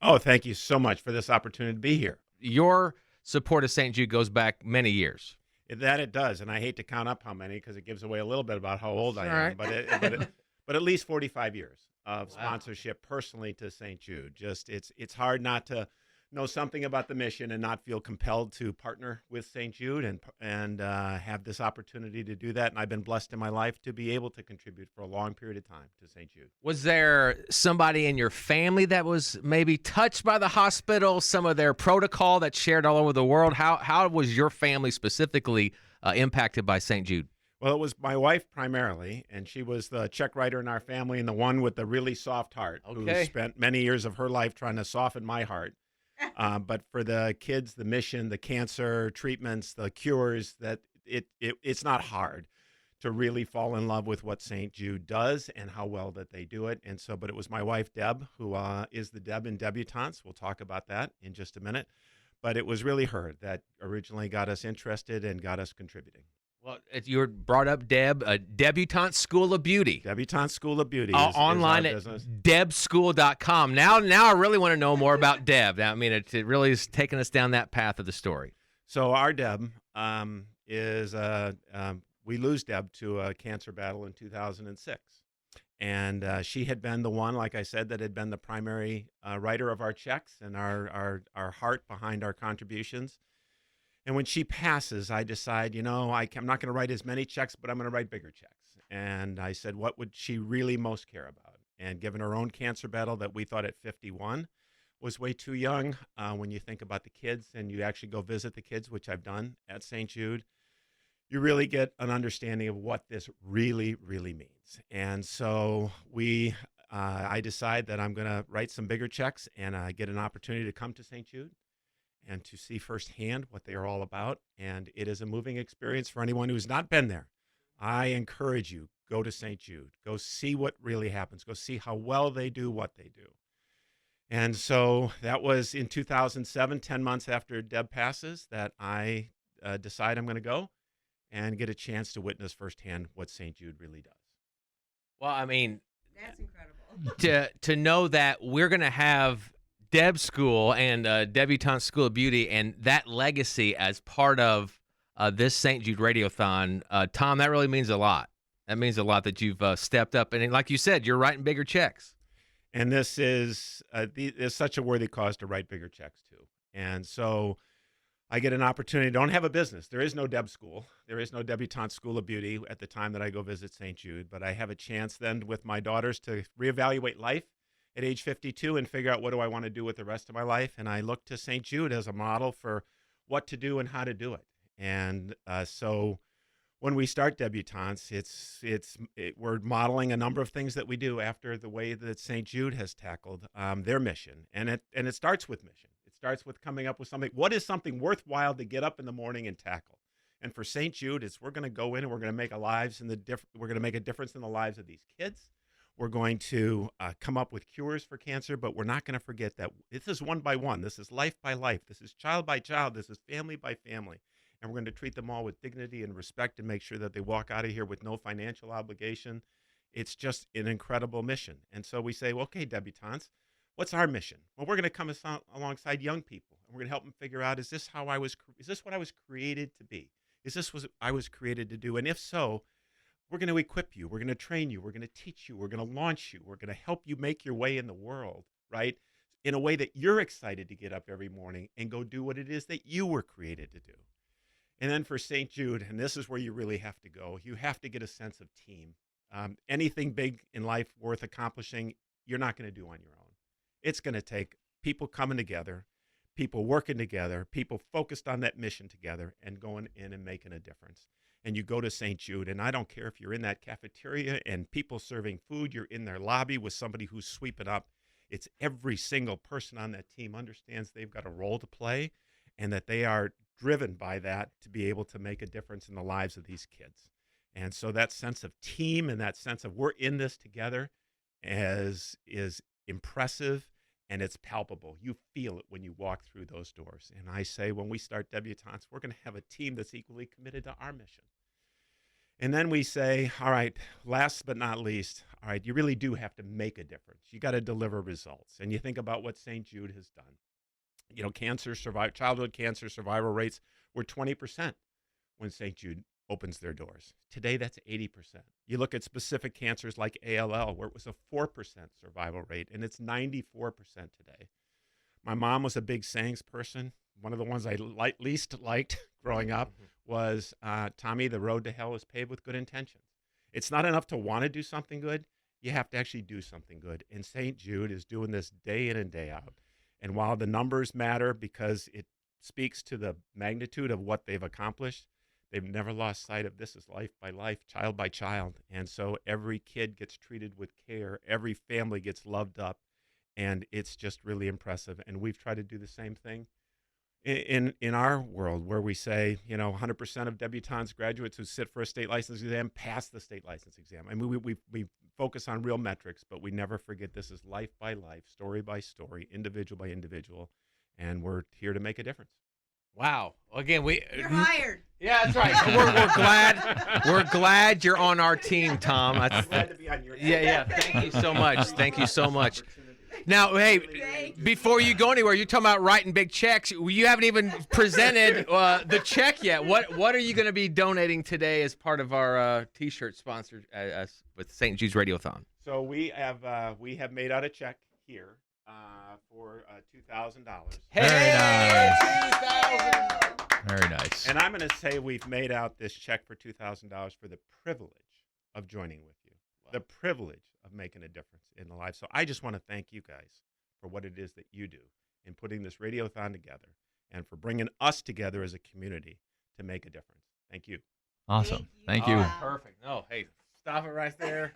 Oh, thank you so much for this opportunity to be here. Your support of St. Jude goes back many years. That it does, and I hate to count up how many because it gives away a little bit about how old I All am, right. but at least 45 years of Wow. sponsorship personally to St. Jude. Just it's hard not to know something about the mission and not feel compelled to partner with St. Jude and have this opportunity to do that. And I've been blessed in my life to be able to contribute for a long period of time to St. Jude. Was there somebody in your family that was maybe touched by the hospital, some of their protocol that's shared all over the world? How was your family specifically impacted by St. Jude? Well, it was my wife primarily, and she was the check writer in our family and the one with the really soft heart who Okay. spent many years of her life trying to soften my heart. But for the kids, the mission, the cancer treatments, the cures, it's not hard to really fall in love with what St. Jude does and how well that they do it. And so, but it was my wife, Deb, who is the Deb in Debutantes. We'll talk about that in just a minute. But it was really her that originally got us interested and got us contributing. Well, you were brought up, Deb, Debutantes School of Beauty. Debutantes School of Beauty Online is our at business. debschool.com. Now I really want to know more about Deb. I mean, it really is taking us down that path of the story. So our Deb is we lose Deb to a cancer battle in 2006. And she had been the one, like I said, that had been the primary writer of our checks and our heart behind our contributions. And when she passes, I decide, I'm not going to write as many checks, but I'm going to write bigger checks. And I said, what would she really most care about? And given her own cancer battle that we thought at 51 was way too young, when you think about the kids and you actually go visit the kids, which I've done at St. Jude, you really get an understanding of what this really, really means. And so I decide that I'm going to write some bigger checks and get an opportunity to come to St. Jude and to see firsthand what they are all about. And it is a moving experience for anyone who's not been there. I encourage you, go to St. Jude. Go see what really happens. Go see how well they do what they do. And so that was in 2007, 10 months after Deb passes, that I decide I'm going to go and get a chance to witness firsthand what St. Jude really does. Well, I mean, that's incredible. To know that we're going to have Deb School and Debutantes School of Beauty and that legacy as part of this St. Jude Radiothon, Tom, that really means a lot. That means a lot that you've stepped up. And like you said, you're writing bigger checks. And this is such a worthy cause to write bigger checks too. And so I get an opportunity. Don't have a business. There is no Deb School. There is no Debutantes School of Beauty at the time that I go visit St. Jude. But I have a chance then with my daughters to reevaluate life at age 52 and figure out what do I want to do with the rest of my life. And I look to St. Jude as a model for what to do and how to do it. And so when we start Debutantes, we're modeling a number of things that we do after the way that St. Jude has tackled their mission. And it starts with mission. It starts with coming up with something. What is something worthwhile to get up in the morning and tackle? And for St. Jude, we're going to go in and we're going to make we're going to make a difference in the lives of these kids. We're going to come up with cures for cancer, but we're not going to forget that this is one by one. This is life by life. This is child by child. This is family by family. And we're going to treat them all with dignity and respect and make sure that they walk out of here with no financial obligation. It's just an incredible mission. And so we say, well, okay, debutantes, what's our mission? Well, we're going to come alongside young people, and we're going to help them figure out, is this what I was created to be? Is this what I was created to do? And if so, we're going to equip you. We're going to train you. We're going to teach you. We're going to launch you. We're going to help you make your way in the world, right? In a way that you're excited to get up every morning and go do what it is that you were created to do. And then for St. Jude, and this is where you really have to go, you have to get a sense of team. Anything big in life worth accomplishing, you're not going to do on your own. It's going to take people coming together, people working together, people focused on that mission together and going in and making a difference. And you go to St. Jude, and I don't care if you're in that cafeteria and people serving food, you're in their lobby with somebody who's sweeping up. It's every single person on that team understands they've got a role to play and that they are driven by that to be able to make a difference in the lives of these kids. And so that sense of team and that sense of we're in this together is impressive, and it's palpable. You feel it when you walk through those doors. And I say when we start Debutantes, we're going to have a team that's equally committed to our mission. And then we say, all right, last but not least, all right, you really do have to make a difference. You got to deliver results. And you think about what St. Jude has done. Childhood cancer survival rates were 20% when St. Jude opens their doors. Today, that's 80%. You look at specific cancers like ALL, where it was a 4% survival rate, and it's 94% today. My mom was a big sayings person. One of the ones I least liked growing up was, Tommy, the road to hell is paved with good intentions. It's not enough to want to do something good. You have to actually do something good. And St. Jude is doing this day in and day out. And while the numbers matter because it speaks to the magnitude of what they've accomplished, they've never lost sight of this is life by life, child by child. And so every kid gets treated with care. Every family gets loved up. And it's just really impressive. And we've tried to do the same thing in our world, where we say, 100% of debutantes graduates who sit for a state license exam pass the state license exam. I mean, we focus on real metrics, but we never forget this is life by life, story by story, individual by individual, and we're here to make a difference. Wow. Again, You're hired. Yeah, that's right. We're glad you're on our team, Tom. I'm glad to be on your team. Yeah. Thank you so much. Thank you so much. Now, hey, before you go anywhere, you're talking about writing big checks. You haven't even presented the check yet. What are you going to be donating today as part of our T-shirt sponsor with St. Jude's Radiothon? So we have made out a check here for $2,000. Hey, Very nice. And I'm going to say we've made out this check for $2,000 for the privilege of joining with you, the privilege of making a difference in the lives. So I just want to thank you guys for what it is that you do in putting this radiothon together and for bringing us together as a community to make a difference. Thank you. Awesome. Thank you. Perfect. No, hey, stop it right there.